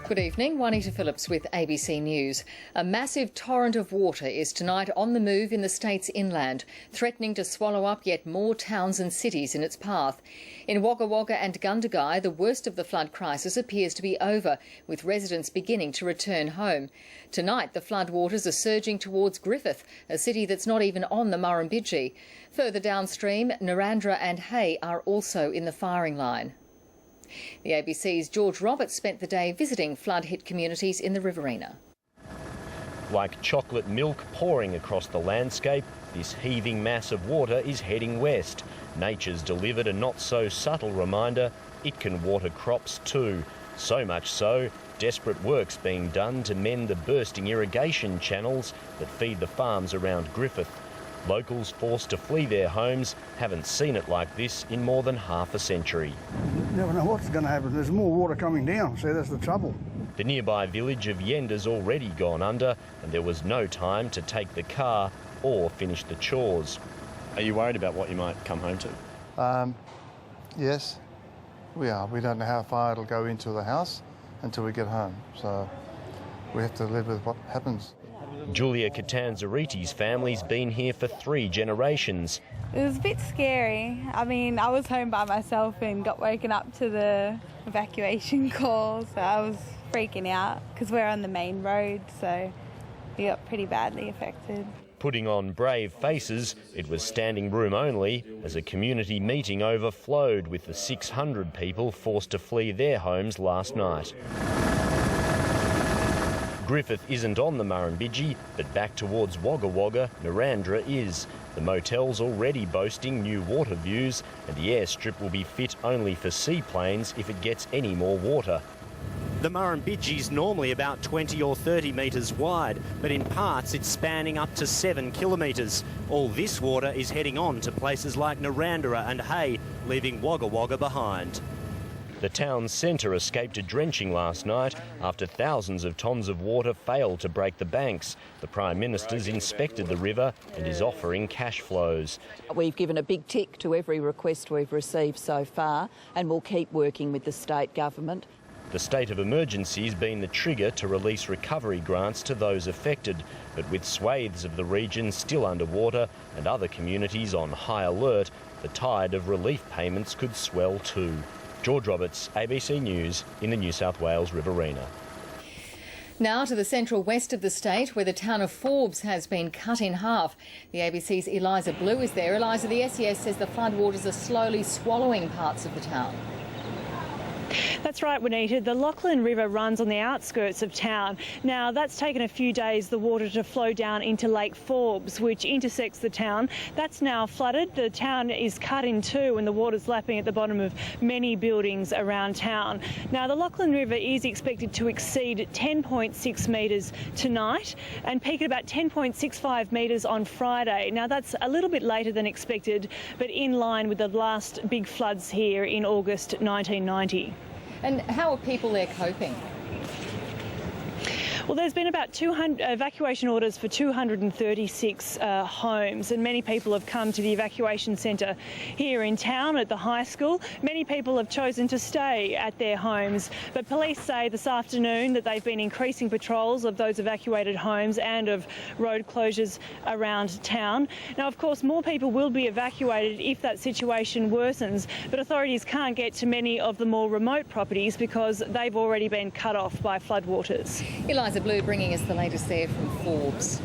Good evening, Juanita Phillips with ABC News. A massive torrent of water is tonight on the move in the state's inland, threatening to swallow up yet more towns and cities in its path. In Wagga Wagga and Gundagai, the worst of the flood crisis appears to be over, with residents beginning to return home. Tonight, the floodwaters are surging towards Griffith, a city that's not even on the Murrumbidgee. Further downstream, Narrandera and Hay are also in the firing line. The ABC's George Roberts spent the day visiting flood-hit communities in the Riverina. Like chocolate milk pouring across the landscape, this heaving mass of water is heading west. Nature's delivered a not-so-subtle reminder it can water crops too. So much so, desperate work's being done to mend the bursting irrigation channels that feed the farms around Griffith. Locals forced to flee their homes haven't seen it like this in more than half a century. You never know what's going to happen. There's more water coming down, so that's the trouble. The nearby village of Yenda's already gone under, and there was no time to take the car or finish the chores. Are you worried about what you might come home to? Yes, we are. We don't know how far it'll go into the house until we get home, so we have to live with what happens. Julia Catanzariti's family's been here for 3 generations. It was a bit scary. I mean, I was home by myself and got woken up to the evacuation call, so I was freaking out because we're on the main road, so we got pretty badly affected. Putting on brave faces, it was standing room only as a community meeting overflowed with the 600 people forced to flee their homes last night. Griffith isn't on the Murrumbidgee, but back towards Wagga Wagga, Narrandera is. The motel's already boasting new water views, and the airstrip will be fit only for seaplanes if it gets any more water. The Murrumbidgee's normally about 20 or 30 metres wide, but in parts it's spanning up to 7 kilometres. All this water is heading on to places like Narrandera and Hay, leaving Wagga Wagga behind. The town's centre escaped a drenching last night after thousands of tonnes of water failed to break the banks. The Prime Minister's inspected the river and is offering cash flows. We've given a big tick to every request we've received so far, and we'll keep working with the state government. The state of emergency has been the trigger to release recovery grants to those affected, but with swathes of the region still underwater and other communities on high alert, the tide of relief payments could swell too. George Roberts, ABC News in the New South Wales Riverina. Now to the central west of the state, where the town of Forbes has been cut in half. The ABC's Eliza Blue is there. Eliza, the SES says the floodwaters are slowly swallowing parts of the town. That's right, Juanita. The Lachlan River runs on the outskirts of town. Now, that's taken a few days, the water to flow down into Lake Forbes, which intersects the town. That's now flooded. The town is cut in two and the water's lapping at the bottom of many buildings around town. Now, the Lachlan River is expected to exceed 10.6 metres tonight and peak at about 10.65 metres on Friday. Now, that's a little bit later than expected, but in line with the last big floods here in August 1990. And how are people there coping? Well, there's been about 200 evacuation orders for 236 homes, and many people have come to the evacuation centre here in town at the high school. Many people have chosen to stay at their homes, but police say this afternoon that they've been increasing patrols of those evacuated homes and of road closures around town. Now, of course, more people will be evacuated if that situation worsens, but authorities can't get to many of the more remote properties because they've already been cut off by floodwaters. Eliza Blue bringing us the latest there from Forbes.